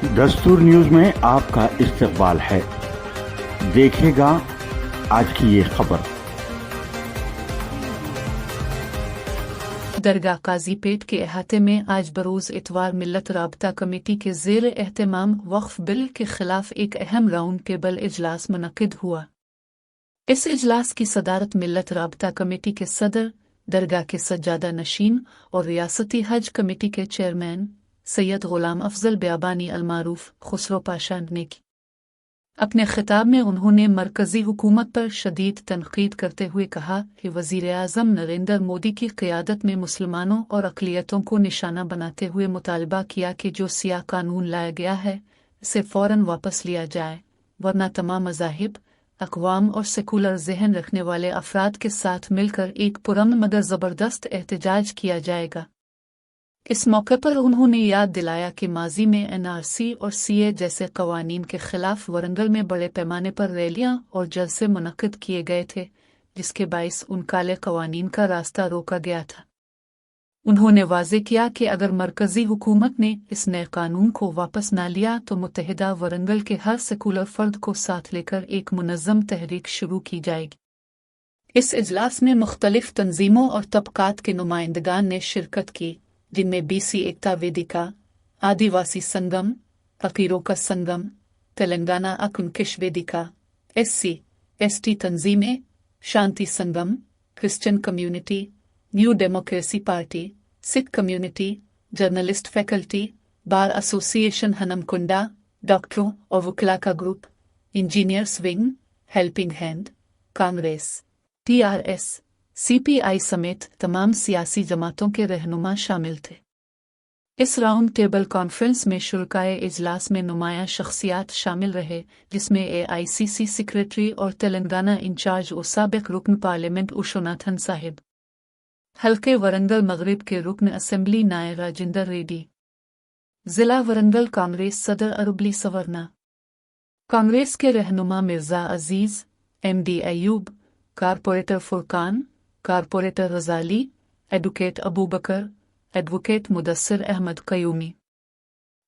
दस्तूर न्यूज में आपका इस्तकबाल है। देखिएगा आज की ये खबर। दरगाह काजीपेट के अहाते में आज बरोज़ इतवार मिल्लत राबता कमेटी के ज़ेर एहतमाम वक्फ बिल के खिलाफ एक अहम राउंड टेबल इजलास मुनक्किद हुआ। इस इजलास की सदारत मिल्लत राबता कमेटी के सदर, दरगाह के सज्जादा नशीन और रियासती हज कमेटी के चेयरमैन सैयद गुलाम अफजल बियाबानी अलमारूफ खुसरो पाशा ने की। अपने खिताब में उन्होंने मरकज़ी हुकूमत पर शदीद तनकीद करते हुए कहा कि वज़ीर-ए-आज़म नरेंद्र मोदी की क़ियादत में मुसलमानों और अक़लियतों को निशाना बनाते हुए मुतालबा किया कि जो सियाह कानून लाया गया है इसे फ़ौरन वापस लिया जाए, वरना तमाम मज़ाहिब, अक़वाम और सेकुलर ज़हन रखने वाले अफराद के साथ मिलकर एक पुरअमन मगर ज़बरदस्त एहतजाज किया जाएगा। इस मौके पर उन्होंने याद दिलाया कि माजी में NRC और CA जैसे कवानीन के खिलाफ वरंगल में बड़े पैमाने पर रैलियां और जलसे मुनक्किद किए गए थे, जिसके बाइस उन काले कवानीन का रास्ता रोका गया था। उन्होंने वाज़े किया कि अगर मरकज़ी हुकूमत ने इस नए कानून को वापस न लिया तो मुत्तहिदा वरंगल के हर सेकुलर फर्द को साथ लेकर एक मुनज़्ज़म तहरीक शुरू की जाएगी। इस इजलास में मुख्तलिफ तंजीमों और तबकात के नुमाइंदगान ने शिरकत की, जिनमें BC एकता वेदिका, आदिवासी संगम, फ़कीरों का संगम, तेलंगाना अकुनकिश वेदिका, SC/ST तंजीमें, Shanti Sangam, Christian community, New Democracy Party, Sikh community, journalist faculty, bar association Hanamkonda, डॉक्टरों और वकला का group, engineers wing, helping hand, Congress, TRS, CPI समेत तमाम सियासी जमातों के रहनुमा शामिल थे। इस राउंड टेबल कॉन्फ्रेंस में शुरकाए इजलास में नुमायां शख्सियात शामिल रहे, जिसमें AICC सेक्रेटरी और तेलंगाना इंचार्ज और साबिक रुकन पार्लियामेंट उशोनाथन साहिब, हल्के वरंगल मगरिब के रुकन असेंबली नायर राजेंद्र रेड्डी, जिला वरंगल कांग्रेस सदर अरुबली सवर्ना, कांग्रेस के रहनुमा Mirza Aziz, MD Ayub, corporator Furqan, corporator Ghazali, advocate Abu Bakar, advocate Mudassir Ahmed Qayyumi,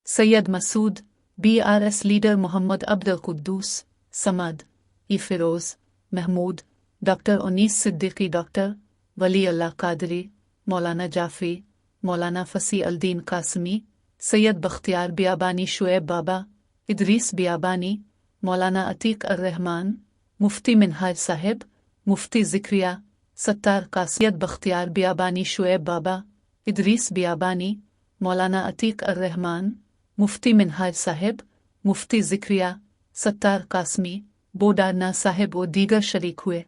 Syed Masood, BRS leader Mohammed Abdul Quddus, Samad, Firoz, Mahmood, doctor Anees Siddiqui, doctor Wali Allah Qadri, Maulana Jafri, Maulana Fasi Aldin Qasmi, Syed Bakhtiyar Biyabani, Shoaib Baba, Idris Biyabani, Maulana Atiq अर-रहमान, मुफ्ती मिनहाज साहिब, मुफ्ती ज़िक्रिया, सत्तार कासियत बख्तियार बियाबानी, शुएब बाबा, इदरीस बियाबानी, मौलाना अतीक अर-रहमान, मुफ्ती मिनहाज साहिब, मुफ्ती ज़िक्रिया, सत्तार कासमी, बोडारना साहिब और दीगर शरीक हुए।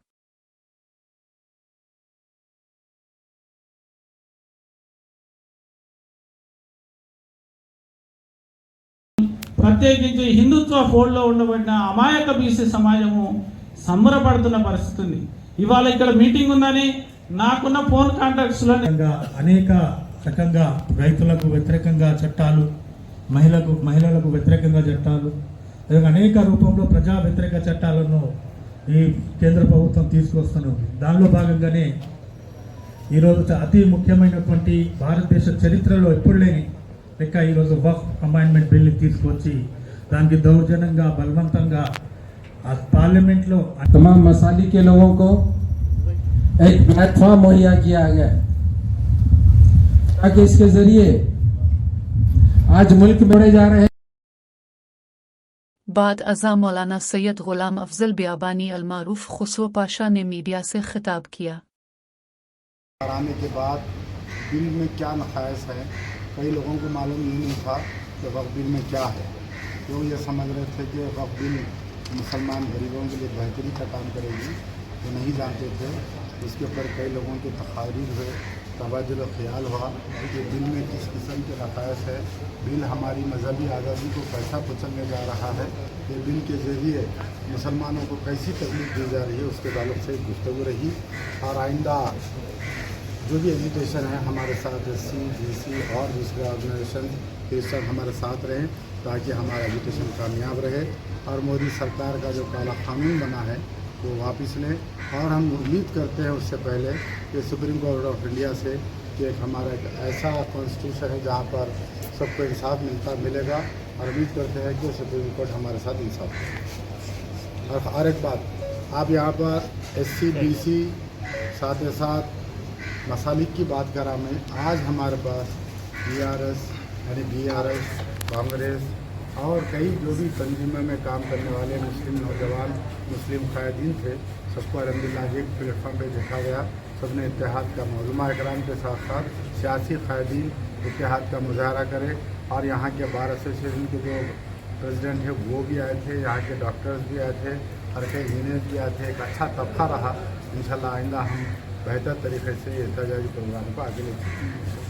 ప్రత్యేకించి హిందుత్వ ఫోల్డ్లో ఉండబడిన అమాయక బీసీ సమాజము సంబరపడుతున్న పరిస్థితి ఉంది. ఇవాళ ఇక్కడ మీటింగ్ ఉందని నాకున్న ఫోన్ కాంటాక్ట్స్లో అనేక రకంగా రైతులకు వ్యతిరేకంగా చట్టాలు, మహిళలకు వ్యతిరేకంగా చట్టాలు, అనేక రూపంలో ప్రజా వ్యతిరేక చట్టాలను ఈ కేంద్ర ప్రభుత్వం తీసుకొస్తున్నది. దానిలో భాగంగానే ఈరోజు అతి ముఖ్యమైనటువంటి భారతదేశ చరిత్రలో ఎప్పుడు లేని లెక్క ఈరోజు వక్ఫ్ అమెండ్మెంట్ బిల్ని తీసుకొచ్చి దానికి దౌర్జన్యంగా బలవంతంగా पार्लियामेंट लो तमाम मसाली के लोगों को एक प्लेटफॉर्म मुहैया किया गया ताकि इसके जरिए आज मुल्क बढ़े जा रहे हैं। बाद अज़ा मौलाना सैयद गुलाम अफजल बियाबानी अलमारूफ खुसरो पाशा ने मीडिया से खिताब किया। आने के बाद बिल में क्या नक़ाइस है, कई लोगों को मालूम ही नहीं था कि वक्फ बिल में क्या है। लोग ये समझ रहे थे कि वक्फ बिल मुसलमान गरीबों के लिए बेहतरी का काम करेगी, वो नहीं जानते थे। इसके ऊपर कई लोगों के तकारीर हुए, तबादुल ख्याल हुआ कि बिल में किस किस्म के नक़ाइस है, बिल हमारी मजहबी आज़ादी को कैसा कुचलने जा रहा है, ये बिल के ज़रिए मुसलमानों को कैसी तकलीफ दी जा रही है, उसके ताल्लुक़ से गुफ्तगू रही। और आइंदा जो भी एजुकेशन है हमारे साथ SC, BC और दूसरे ऑर्गेनाइजेशन के सब हमारे साथ रहें ताकि हमारा एजुकेशन कामयाब रहे और मोदी सरकार का जो काला कानून बना है वो वापस लें। और हम उम्मीद करते हैं उससे पहले कि सुप्रीम कोर्ट ऑफ इंडिया से कि एक हमारा एक ऐसा कॉन्स्टिट्यूशन है जहाँ पर सबको इंसाफ मिलेगा और उम्मीद करते हैं कि सुप्रीम कोर्ट हमारे साथ इंसाफ करे। और एक बात, आप यहाँ पर SC BC साथ ही साथ मसालिक की बात करा मैं, आज हमारे पास BRS यानी BRS कांग्रेस और कई जो भी तंजीमों में काम करने वाले मुस्लिम नौजवान मुस्लिम कायदीन थे, सबको अलहमदिल्ला एक प्लेटफॉर्म पे देखा गया। सबने इत्तेहाद का उलमा इकराम के साथ साथ सियासी कायदीन इत्तेहाद का मुजाहरा करे। और यहाँ के बार एसोसिएशन के जो प्रेसिडेंट है वो भी आए थे, यहाँ के डॉक्टर्स भी आए थे और कई इंजीनियर्स भी आए थे। एक अच्छा तबका रहा। इंशाल्लाह आइंदा हम बेहतर तरीके से एहतजाजी प्रोग्राम को आगे ले सकते हैं।